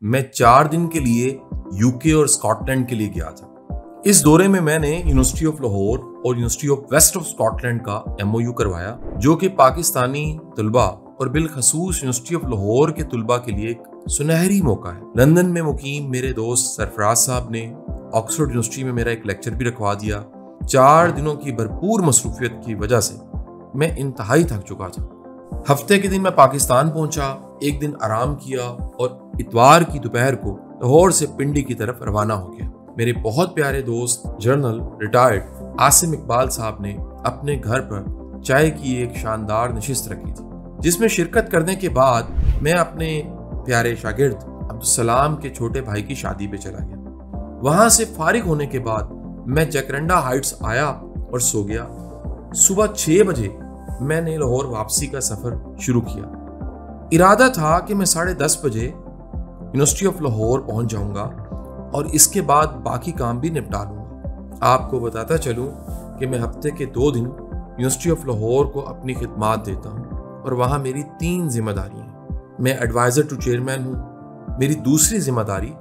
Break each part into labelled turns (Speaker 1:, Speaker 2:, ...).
Speaker 1: मैं 4 दिन के लिए यूके और स्कॉटलैंड के लिए गया था। इस दौरे में मैंने यूनिवर्सिटी ऑफ लाहौर और university of West of Scotland का MOU करवाया, जो कि पाकिस्तानी तलबा और बिलखसूस यूनिवर्सिटी ऑफ लाहौर के तलबा के लिए एक सुनहरी मौका है। लंदन में मुकीम मेरे दोस्त सरफराज साहब ने ऑक्सफोर्ड यूनिवर्सिटी में मेरा एक लेक्चर भी रखवा दिया। 4 दिनों की भरपूर मसरूफियत की वजह से मैं इंतहाई थक चुका था। हफ्ते के दिन मैं पाकिस्तान पहुंचा, एक दिन आराम किया और इतवार की दोपहर को लाहौर से पिंडी की तरफ रवाना हो गया। मेरे बहुत प्यारे दोस्त जर्नल रिटायर्ड आसिम इकबाल साहब ने अपने घर पर चाय की एक शानदार नशिस्त रखी थी, जिसमें शिरकत करने के बाद मैं अपने प्यारे शागिर्द अब्दुलसलाम के छोटे भाई की शादी पे चला गया। वहां से फारिग होने के बाद मैं जकरंडा हाइट्स आया और सो गया। सुबह 6 बजे मैंने लाहौर वापसी का सफर शुरू किया। इरादा था कि मैं 10:30 बजे यूनिवर्सिटी ऑफ लाहौर पहुंच जाऊंगा और इसके बाद बाकी काम भी निपटा लूंगा। आपको बताता चलूं कि मैं हफ्ते के 2 दिन यूनिवर्सिटी ऑफ लाहौर को अपनी खिदमात देता हूं और वहां मेरी 3 जिम्मेदारियां हैं। मैं एडवाइजर टू चेयरमैन हूं। मेरी दूसरी जिम्मेदारी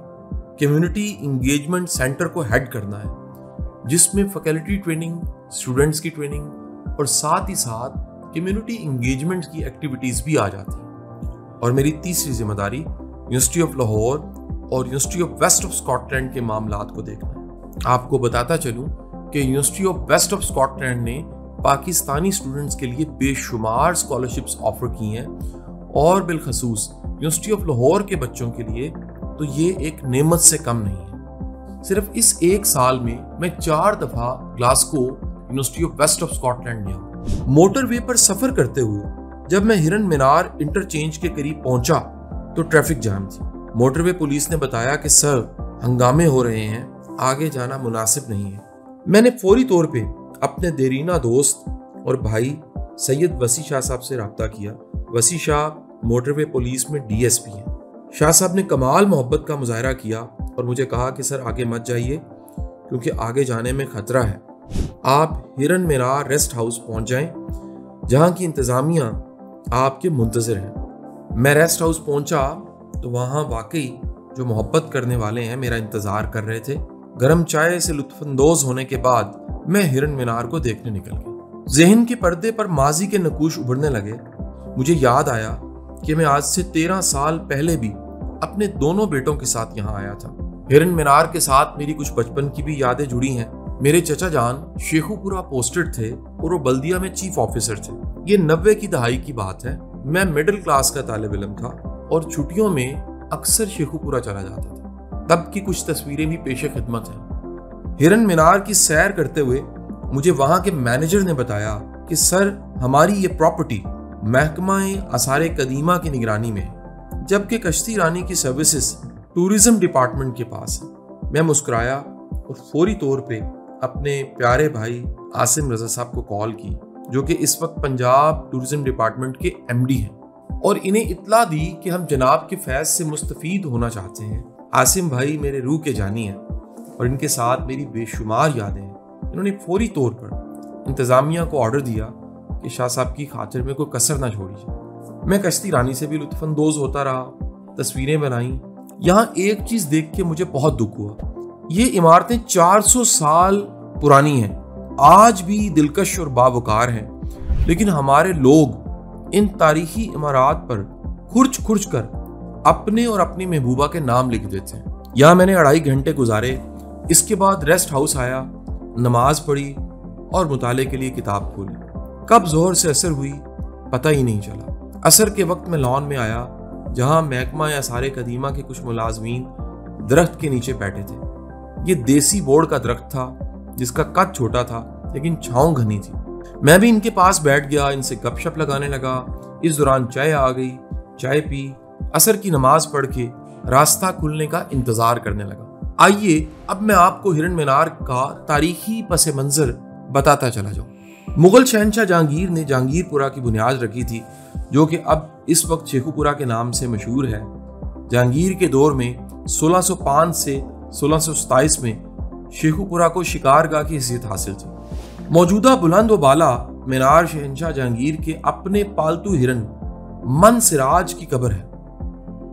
Speaker 1: कम्युनिटी इंगेजमेंट सेंटर को हेड करना है, जिसमें फैकल्टी ट्रेनिंग, स्टूडेंट्स की ट्रेनिंग और साथ ही साथ कम्युनिटी इंगेजमेंट की एक्टिविटीज भी आ जाती हैं। और मेरी तीसरी जिम्मेदारी यूनिवर्सिटी ऑफ लाहौर और university of West of Scotland के मामलात को देखना है। आपको बताता चलूं कि university of West of Scotland ने पाकिस्तानी स्टूडेंट्स के लिए बेशुमार स्कॉलरशिप्स ऑफर की हैं और बिलखसूस यूनिवर्सिटी ऑफ लाहौर के बच्चों के लिए तो ये एक नेमत से कम नहीं है। सिर्फ इस 1 साल में मैं 4 दफा Glasgow university of West of Scotland गया। मोटरवे पर सफर करते हुए जब मैं हिरन मीनार इंटरचेंज के करीब पहुंचा तो ट्रैफिक जाम थी। मोटरवे पुलिस ने बताया कि सर, हंगामे हो रहे हैं, आगे जाना मुनासिब नहीं है। मैंने फौरी तौर पे अपने देरीना दोस्त और भाई सैयद वसी शाह साहब से रब्ता किया। वसी शाह मोटरवे पुलिस में DSP हैं। शाह साहब ने कमाल मोहब्बत का मुजाहरा किया और मुझे कहा कि सर आगे मत जाइए, क्योंकि आगे जाने में खतरा है। आप हिरन मीनार रेस्ट हाउस पहुंच जाएं, जहां की इंतजामिया आपके मुंतजर हैं। मैं रेस्ट हाउस पहुंचा तो वहां वाकई जो मोहब्बत करने वाले हैं मेरा इंतजार कर रहे थे। गर्म चाय से लुत्फानंदोज होने के बाद मैं हिरन मीनार को देखने निकल गया। ज़हन के पर्दे पर माजी के नकूश उभरने लगे। मुझे याद आया कि मैं आज से 13 साल पहले भी अपने दोनों बेटों के साथ यहाँ आया था। हिरन मीनार के साथ मेरी कुछ बचपन की भी यादें जुड़ी हैं। मेरे चचा जान शेखुपुरा पोस्टेड थे और वो बल्दिया में चीफ ऑफिसर थे। ये 90 की दहाई की बात है। मैं मिडिल क्लास का तालिब इल्म था और छुट्टियों में अक्सर शेखुपुरा चला जाता था। तब की कुछ तस्वीरें भी पेशे खिदमत हैं। हिरन मीनार की सैर करते हुए मुझे वहां के मैनेजर ने बताया कि सर, हमारी ये प्रॉपर्टी महकमा-ए आसार कदीमा की निगरानी में है, जबकि कश्ती रानी की सर्विसेज टूरिज्म डिपार्टमेंट के पास है। मैं मुस्कुराया और फौरी तौर पे अपने प्यारे भाई आसिम रजा साहब को कॉल की, जो कि इस वक्त पंजाब टूरिज्म डिपार्टमेंट के MD हैं, और इन्हें इत्तला दी कि हम जनाब के फैज से मुस्तफीद होना चाहते हैं। आसिम भाई मेरे रूह के जानी हैं और इनके साथ मेरी बेशुमार यादें हैं। इन्होंने फौरी तौर पर इंतज़ामिया को ऑर्डर दिया कि शाह साहब की खातिर में कोई कसर ना छोड़ी जाए। मैं कश्ती रानी से भी लुत्फानंदोज होता रहा, तस्वीरें बनाई। यहाँ एक चीज़ देख के मुझे बहुत दुख हुआ। ये इमारतें 400 साल पुरानी हैं, आज भी दिलकश और बावकार हैं, लेकिन हमारे लोग इन तारीखी इमारत पर खुर्च खुर्च कर अपने और अपनी महबूबा के नाम लिख देते हैं। यहाँ मैंने 2.5 घंटे गुजारे। इसके बाद रेस्ट हाउस आया, नमाज पढ़ी और मुताले के लिए किताब खोली। कब जोहर से असर हुई पता ही नहीं चला। असर के वक्त में लॉन में आया, जहाँ महकमा या सारे कदीमा के कुछ मुलाजमीन दरख्त के नीचे बैठे थे। ये देसी बोर्ड का दरख्त था, जिसका कद छोटा था लेकिन छांव घनी थी। मैं भी इनके पास बैठ गया, इनसे गपशप लगाने लगा। इस दौरान चाय आ गई, चाय पी, असर की नमाज पढ़ के रास्ता खुलने का इंतजार करने लगा। आइए अब मैं आपको हिरन मीनार का तारीखी पस मंजर बताता चला जाऊं। मुगल शहनशाह जहांगीर ने जहांगीरपुरा की बुनियाद रखी थी, जो कि अब इस वक्त शेखुपुरा के नाम से मशहूर है। जहांगीर के दौर में 1605 से 1627 में शेखुपुरा को शिकारगाह की हैसियत हासिल थी। मौजूदा बुलंद व बाला मीनार शहनशाह जहांगीर के अपने पालतू हिरन मन सिराज की कब्र है।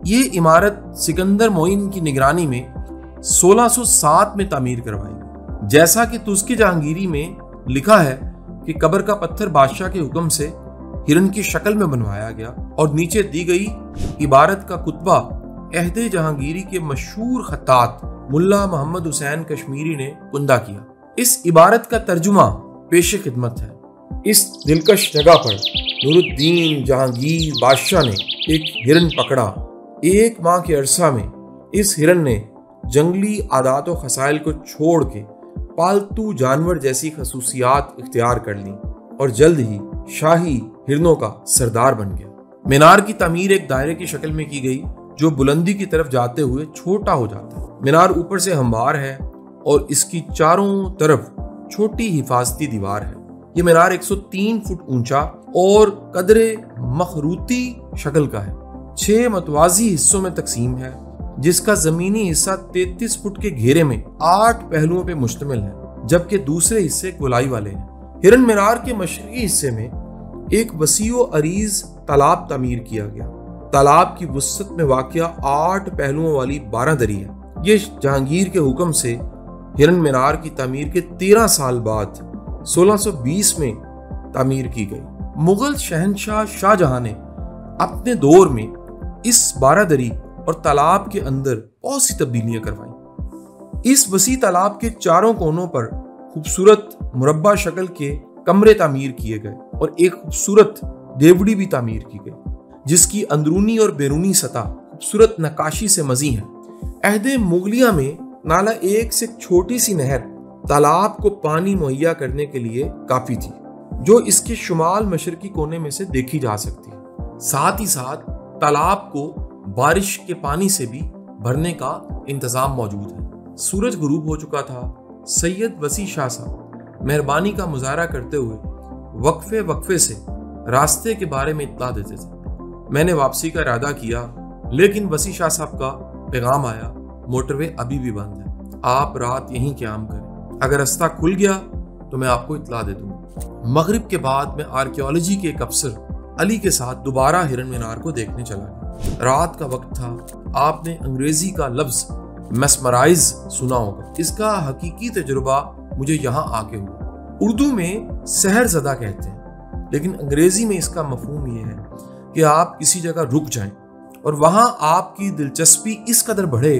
Speaker 1: ये इमारत सिकंदर मोइन की निगरानी में 1607 में तामीर करवाई गई। जैसा कि तुज़्की जहांगीरी में लिखा है कि कब्र का पत्थर बादशाह के हुक्म से हिरन की शक्ल में बनवाया गया और नीचे दी गई इबारत का कुतबा अहदे जहांगीरी के मशहूर खत्तात मुल्ला मोहम्मद हुसैन कश्मीरी ने कुंदा किया। इस इबारत का तर्जुमा पेशे खिदमत है। इस दिलकश जगह पर नूरुद्दीन जहांगीर बादशाह ने एक हिरन पकड़ा। 1 माह के अरसा में इस हिरन ने जंगली आदात व खसाइल को छोड़ के पालतू जानवर जैसी खसूसियात इख्तियार कर ली और जल्द ही शाही हिरनों का सरदार बन गया। मीनार की तामीर एक दायरे की शक्ल में की गई जो बुलंदी की तरफ जाते हुए छोटा हो जाता है। मीनार ऊपर से हमवार है और इसकी चारों तरफ छोटी हिफाजती दीवार है। ये मीनार 103 फुट ऊंचा और कदरे मखरूती शक्ल का है। 6 मतवाजी हिस्सों में तकसीम है, जिसका जमीनी हिस्सा 33 फुट के घेरे में 8 पहलुओं पे मुश्तमिल है, जबकि दूसरे हिस्से गोलाई वाले हैं। हिरन मीनार के मशरकी हिस्से में एक वसीओ अरीज तालाब तामीर किया गया। तालाब की वुसअत में वाक़या 8 पहलुओं वाली 12 दरी है। ये जहांगीर के हुक्म से हिरन मीनार की तामीर के 13 साल बाद 1620 में तामीर की गई। मुगल शहनशाह शाहजहां ने अपने दौर में इस 12 दरी और तालाब के अंदर बहुत सी तब्दीलियां करवाई। इस वसी तालाब के चारों कोनों पर खूबसूरत मुरब्बा शक्ल के कमरे तामीर किए गए और एक खूबसूरत देवड़ी भी तामीर की गई, जिसकी अंदरूनी और बैरूनी सतह खूबसूरत नक्काशी से मजी है। अहदे मुगलिया में नाला एक से छोटी सी नहर तालाब को पानी मुहैया करने के लिए काफी थी, जो इसके शुमाल मशरकी कोने में से देखी जा सकती है। साथ ही साथ तालाब को बारिश के पानी से भी भरने का इंतजाम मौजूद है। सूरज गुरूब हो चुका था। सैयद वसी शाह साहब मेहरबानी का मुजाहरा करते हुए वक्फे वक्फे से रास्ते के बारे में इत्तला देते थे। मैंने वापसी का इरादा किया, लेकिन वसी शाह साहब का पैगाम आया, मोटरवे अभी भी बंद है, आप रात यहीं क़याम करें, अगर रास्ता खुल गया तो मैं आपको इत्तला दे दूंगा। मगरिब के बाद मैं आर्कियोलॉजी के एक अफसर अली के साथ दोबारा हिरन मीनार को देखने चला गया। रात का वक्त था। आपने अंग्रेजी का लफ्ज मेस्मराइज सुना होगा। इसका हकीकी तजुर्बा मुझे यहाँ आके हुआ। उर्दू में सहरज़दा कहते हैं, लेकिन अंग्रेजी में इसका मफहूम ये है कि आप किसी जगह रुक जाएं और वहाँ आपकी दिलचस्पी इस कदर बढ़े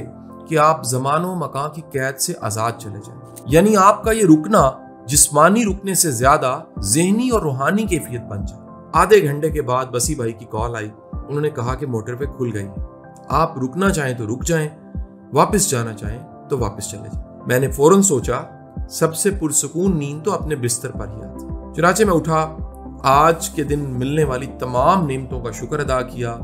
Speaker 1: कि आप ज़मानो मकान की कैद से आज़ाद चले जाएं। यानी आपका ये रुकना जिस्मानी रुकने से ज़्यादा ज़हनी और रूहानी कैफियत बन जाए। आधे घंटे के बाद बसी भाई की कॉल आई। उन्होंने कहा कि मोटरवे खुल गई है, आप रुकना चाहें तो रुक जाएं, वापस जाना चाहें तो वापस चले जाएं। मैंने फौरन सोचा सबसे पुरसुकून नींद तो अपने बिस्तर पर ही आती। चुनाचे मैं उठा, आज के दिन मिलने वाली तमाम नेमतों का शुक्र अदा किया।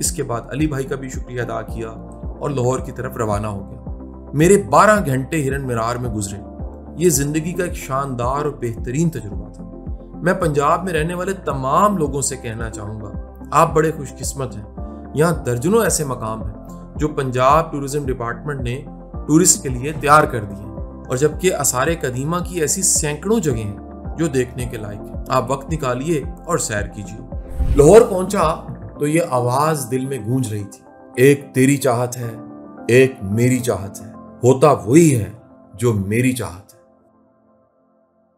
Speaker 1: इसके बाद अली भाई का भी शुक्रिया अदा किया और लाहौर की तरफ रवाना हो गया। मेरे 12 घंटे हिरन मीनार में गुजरे। ये जिंदगी का एक शानदार और बेहतरीन तजुर्बा था। मैं पंजाब में रहने वाले तमाम लोगों से कहना चाहूँगा, आप बड़े खुशकिस्मत हैं। यहाँ दर्जनों ऐसे मकाम हैं जो पंजाब टूरिज्म डिपार्टमेंट ने टूरिस्ट के लिए तैयार कर दिए हैं, और जबकि आसारे कदीमा की ऐसी सैकड़ों जगह हैं जो देखने के लायक हैं। आप वक्त निकालिए और सैर कीजिए। लाहौर पहुंचा तो ये आवाज दिल में गूंज रही थी, एक तेरी चाहत है, एक मेरी चाहत है, होता वही है जो मेरी चाहत।